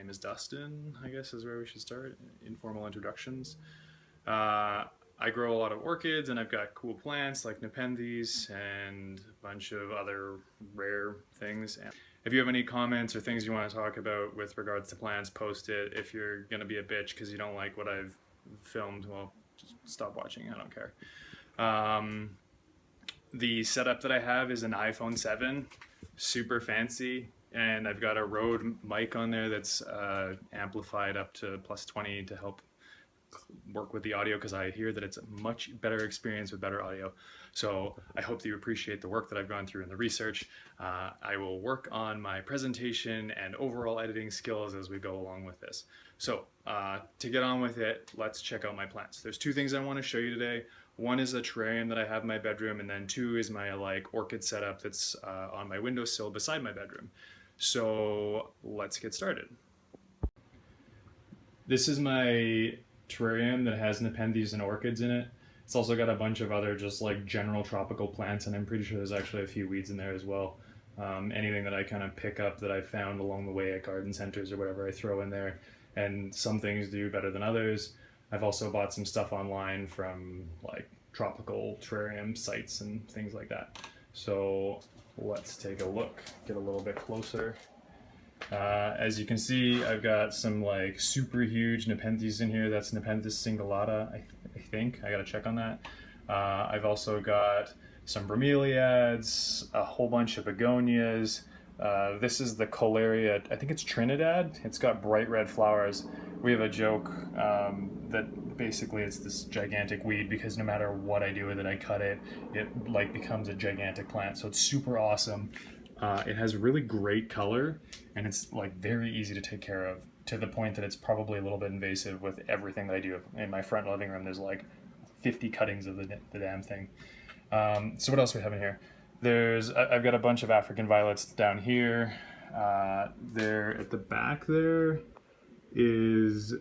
name is Dustin, I guess is where we should start. Informal introductions. I grow a lot of orchids and I've got cool plants like Nepenthes and a bunch of other rare things. And if you have any comments or things you want to talk about with regards to plants, post it. If you're going to be a bitch because you don't like what I've filmed, well, just stop watching. I don't care. The setup that I have is an iPhone 7, super fancy, and I've got a Rode mic on there that's amplified up to +20 to help work with the audio, because I hear that it's a much better experience with better audio. So I hope that you appreciate the work that I've gone through in the research. I will work on my presentation and overall editing skills as we go along with this. So to get on with it, let's check out my plants. There's two things I want to show you today. One is a terrarium that I have in my bedroom, and then two is my orchid setup that's on my windowsill beside my bedroom. So let's get started. This is my terrarium that has Nepenthes and orchids in it. It's also got a bunch of other just general tropical plants, and I'm pretty sure there's actually a few weeds in there as well. Anything that I kind of pick up that I found along the way at garden centers or whatever, I throw in there, and some things do better than others. I've also bought some stuff online from tropical terrarium sites and things like that. So let's take a look, get a little bit closer. As you can see, I've got some super huge Nepenthes in here. That's Nepenthes cingulata, I think. I gotta check on that. I've also got some bromeliads, a whole bunch of begonias. This is the Colaria, I think it's Trinidad. It's got bright red flowers. We have a joke that basically it's this gigantic weed because no matter what I do with it, I cut it, it becomes a gigantic plant. So it's super awesome. It has really great color, and it's very easy to take care of, to the point that it's probably a little bit invasive with everything that I do. In my front living room, there's 50 cuttings of the damn thing. So what else do we have in here? I've got a bunch of African violets down here. There at the back there is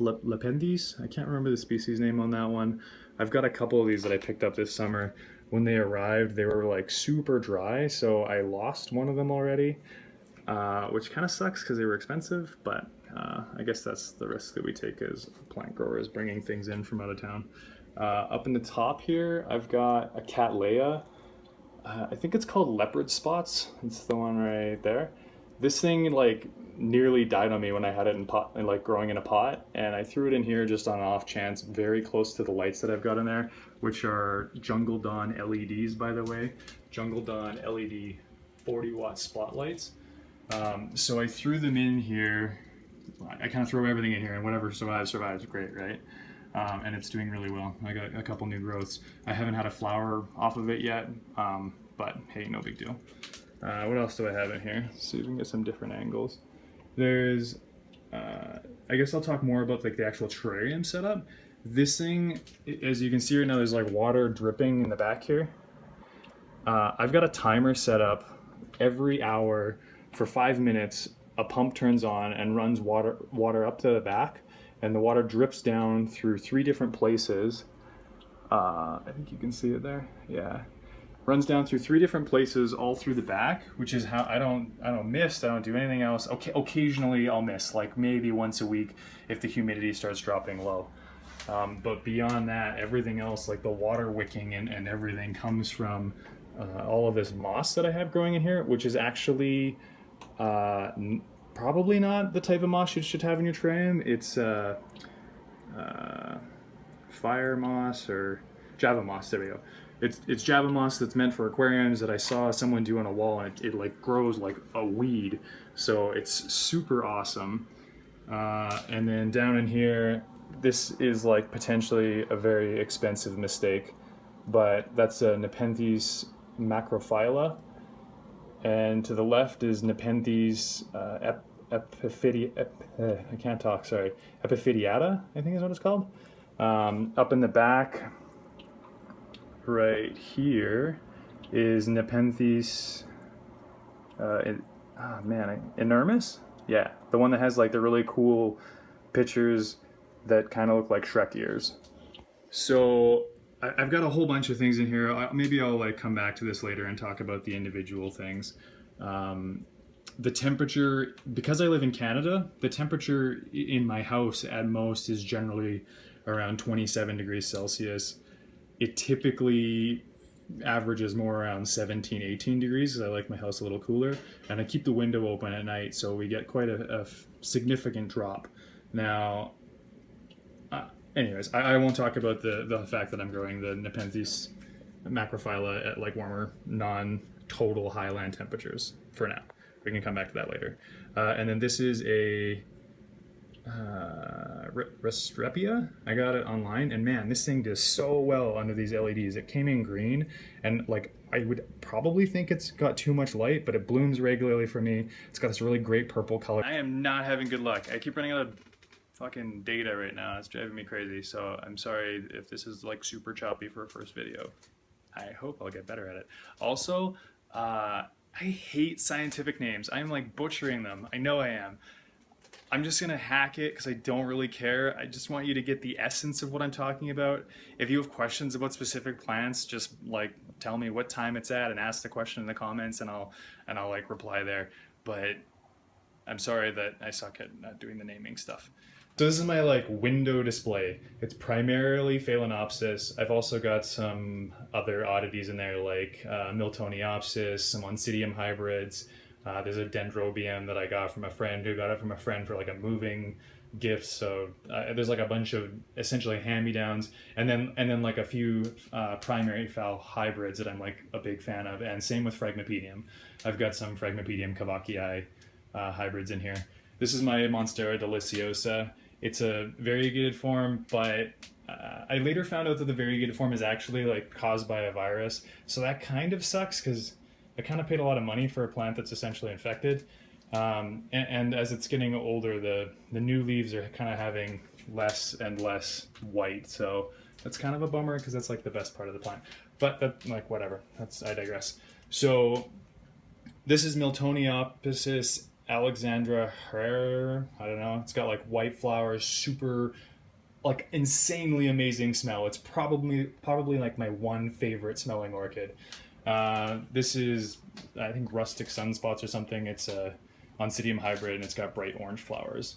Nepenthes. I can't remember the species name on that one. I've got a couple of these that I picked up this summer. When they arrived, they were super dry, so I lost one of them already, which kind of sucks because they were expensive, but I guess that's the risk that we take as plant growers, bringing things in from out of town. Up in the top here, I've got a Cattleya. I think it's called leopard spots. It's the one right there. This thing nearly died on me when I had it in pot, growing in a pot, and I threw it in here just on an off chance, very close to the lights that I've got in there, which are Jungle Dawn LEDs, by the way. Jungle Dawn LED 40-watt spotlights. So I threw them in here. I kind of throw everything in here, and whatever survives, great, right? And it's doing really well. I got a couple new growths. I haven't had a flower off of it yet, but hey, no big deal. What else do I have in here? Let's see if we can get some different angles. There's, I guess I'll talk more about the actual terrarium setup. This thing, as you can see right now, there's water dripping in the back here. I've got a timer set up. Every hour for 5 minutes, a pump turns on and runs water up to the back, and the water drips down through 3 different places. I think you can see it there. Yeah. Runs down through 3 different places, all through the back, which is how I don't mist. I don't do anything else. Okay, occasionally I'll miss, maybe once a week if the humidity starts dropping low. But beyond that, everything else, the water wicking and everything, comes from all of this moss that I have growing in here, which is actually probably not the type of moss you should have in your terrarium. It's fire moss or Java moss. There we go. It's Java moss that's meant for aquariums that I saw someone do on a wall, and it grows like a weed. So it's super awesome. And then down in here, this is potentially a very expensive mistake, but that's a Nepenthes macrophylla. And to the left is Nepenthes epiphydiata, I think is what it's called. Up in the back, right here, is Nepenthes enormis? Yeah, the one that has the really cool pictures that kind of look like Shrek ears. So I've got a whole bunch of things in here. Maybe I'll come back to this later and talk about the individual things. the temperature, because I live in Canada, the temperature in my house at most is generally around 27 degrees Celsius. It typically averages more around 17, 18 degrees because I like my house a little cooler. And I keep the window open at night, so we get quite a significant drop. Now, anyways, I won't talk about the fact that I'm growing the Nepenthes macrophylla at like warmer, non-total highland temperatures for now. We can come back to that later. And then this is a Restrepia. I got it online, and man, this thing does so well under these LEDs. It came in green, and like I would probably think it's got too much light, but it blooms regularly for me. It's got this really great purple color. I am not having good luck. I keep running out of fucking data right now. It's driving me crazy, so I'm sorry if this is like super choppy for a first video. I hope I'll get better at it. Also, I hate scientific names. I'm like butchering them. I know I am. I'm just gonna hack it because I don't really care. I just want you to get the essence of what I'm talking about. If you have questions about specific plants, just like tell me what time it's at and ask the question in the comments, and I'll like reply there. But I'm sorry that I suck at doing the naming stuff. So this is my like window display. It's primarily Phalaenopsis. I've also got some other oddities in there like Miltoniopsis, some Oncidium hybrids. There's a Dendrobium that I got from a friend who got it from a friend for like a moving gift. So there's like a bunch of essentially hand-me-downs, and then like a few primary Phal hybrids that I'm like a big fan of, and same with Phragmipedium. I've got some Phragmipedium cavachii hybrids in here. This is my Monstera Deliciosa. It's a variegated form, but I later found out that the variegated form is actually like caused by a virus. So that kind of sucks because I kind of paid a lot of money for a plant that's essentially infected. And as it's getting older, the new leaves are kind of having less and less white. So that's kind of a bummer because that's like the best part of the plant. But that, like, whatever. I digress. So this is Miltoniopsis Alexandra Herrera. I don't know. It's got like white flowers, super, like insanely amazing smell. It's probably like my one favorite smelling orchid. This is, I think, Rustic Sunspots or something. It's a Oncidium hybrid, and it's got bright orange flowers.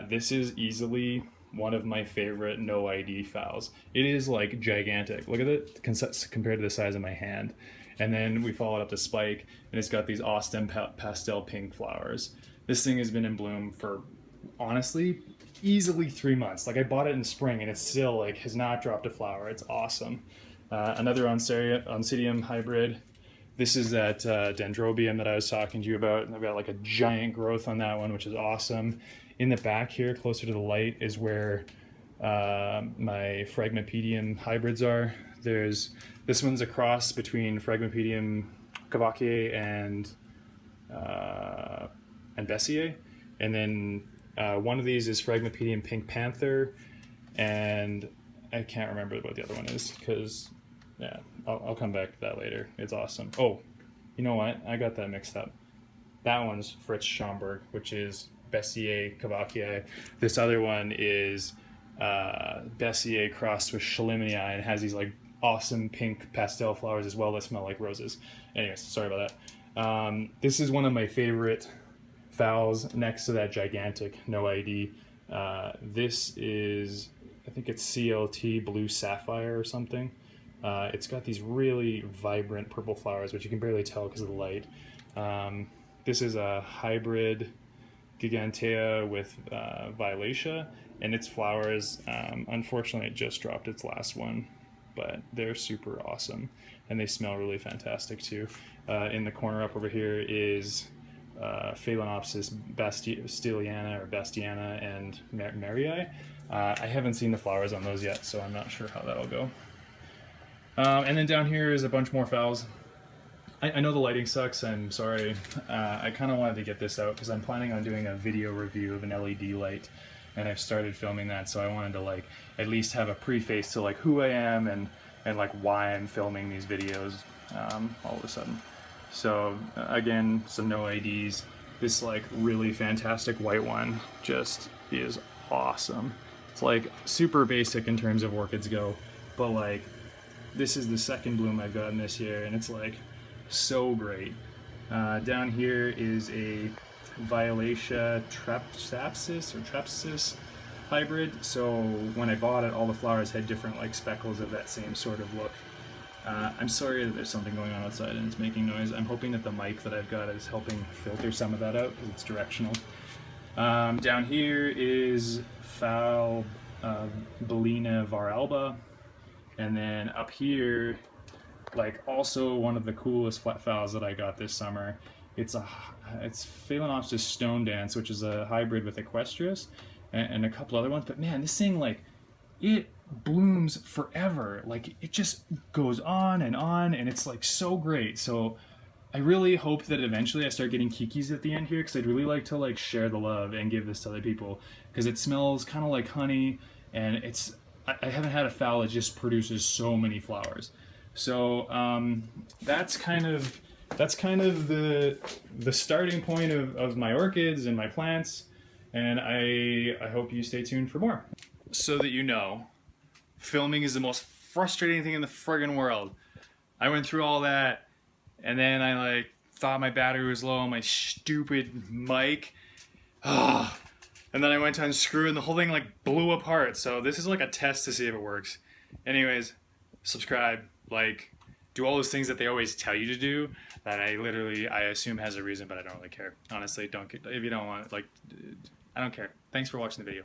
This is easily one of my favorite no ID phals. It is like gigantic. Look at it compared to the size of my hand. And then we follow it up to Spike, and it's got these Austin pastel pink flowers. This thing has been in bloom for, honestly, easily 3 months. Like I bought it in spring, and it still like has not dropped a flower. It's awesome. Another Oncidium hybrid. This is that Dendrobium that I was talking to you about. And I've got like a giant growth on that one, which is awesome. In the back here, closer to the light, is where my Phragmipedium hybrids are. This one's a cross between Phragmipedium cavachii and Bessiae. And then one of these is Phragmipedium pink panther, and I can't remember what the other one is because, yeah, I'll come back to that later. It's awesome. Oh, you know what? I got that mixed up. That one's Fritz Schomburg, which is Bessiae cavachii. This other one is Bessiae crossed with Schelleminii and has these like awesome pink pastel flowers as well that smell like roses. Anyways, sorry about that. This is one of my favorite phals next to that gigantic no ID. This is, I think it's CLT Blue Sapphire or something. It's got these really vibrant purple flowers, which you can barely tell because of the light. This is a hybrid Gigantea with Violaceae, and its flowers, unfortunately, it just dropped its last one, but they're super awesome, and they smell really fantastic too. In the corner up over here is Phalaenopsis Bastiana or Bastiana and Marii. I haven't seen the flowers on those yet, so I'm not sure how that'll go. And then down here is a bunch more phals. I know the lighting sucks, I'm sorry. I kind of wanted to get this out because I'm planning on doing a video review of an LED light, and I've started filming that, so I wanted to like at least have a preface to like who I am and like why I'm filming these videos all of a sudden. So again, some no IDs. This like really fantastic white one just is awesome. It's like super basic in terms of orchids go, but like this is the second bloom I've gotten this year, and it's like so great. Down here is a Violacea Trapsis hybrid. So when I bought it, all the flowers had different like speckles of that same sort of look. I'm sorry that there's something going on outside and it's making noise. I'm hoping that the mic that I've got is helping filter some of that out because it's directional. Down here is Phalaenopsis varalba, and then up here, like also one of the coolest phals that I got this summer. It's Phalaenopsis stone dance, which is a hybrid with Equestrius and a couple other ones. But man, this thing, like, it blooms forever. Like, it just goes on, and it's like so great. So I really hope that eventually I start getting kikis at the end here, because I'd really like to like share the love and give this to other people, because it smells kind of like honey, and I haven't had a phal that just produces so many flowers. So that's kind of the starting point of my orchids and my plants, and I hope you stay tuned for more. So that you know, filming is the most frustrating thing in the friggin' world. I went through all that, and then I like thought my battery was low on my stupid mic. And then I went to unscrew it and the whole thing like blew apart. So this is like a test to see if it works. Anyways, subscribe, like, do all those things that they always tell you to do that I assume has a reason, but I don't really care. Honestly, if you don't want it, like, I don't care. Thanks for watching the video.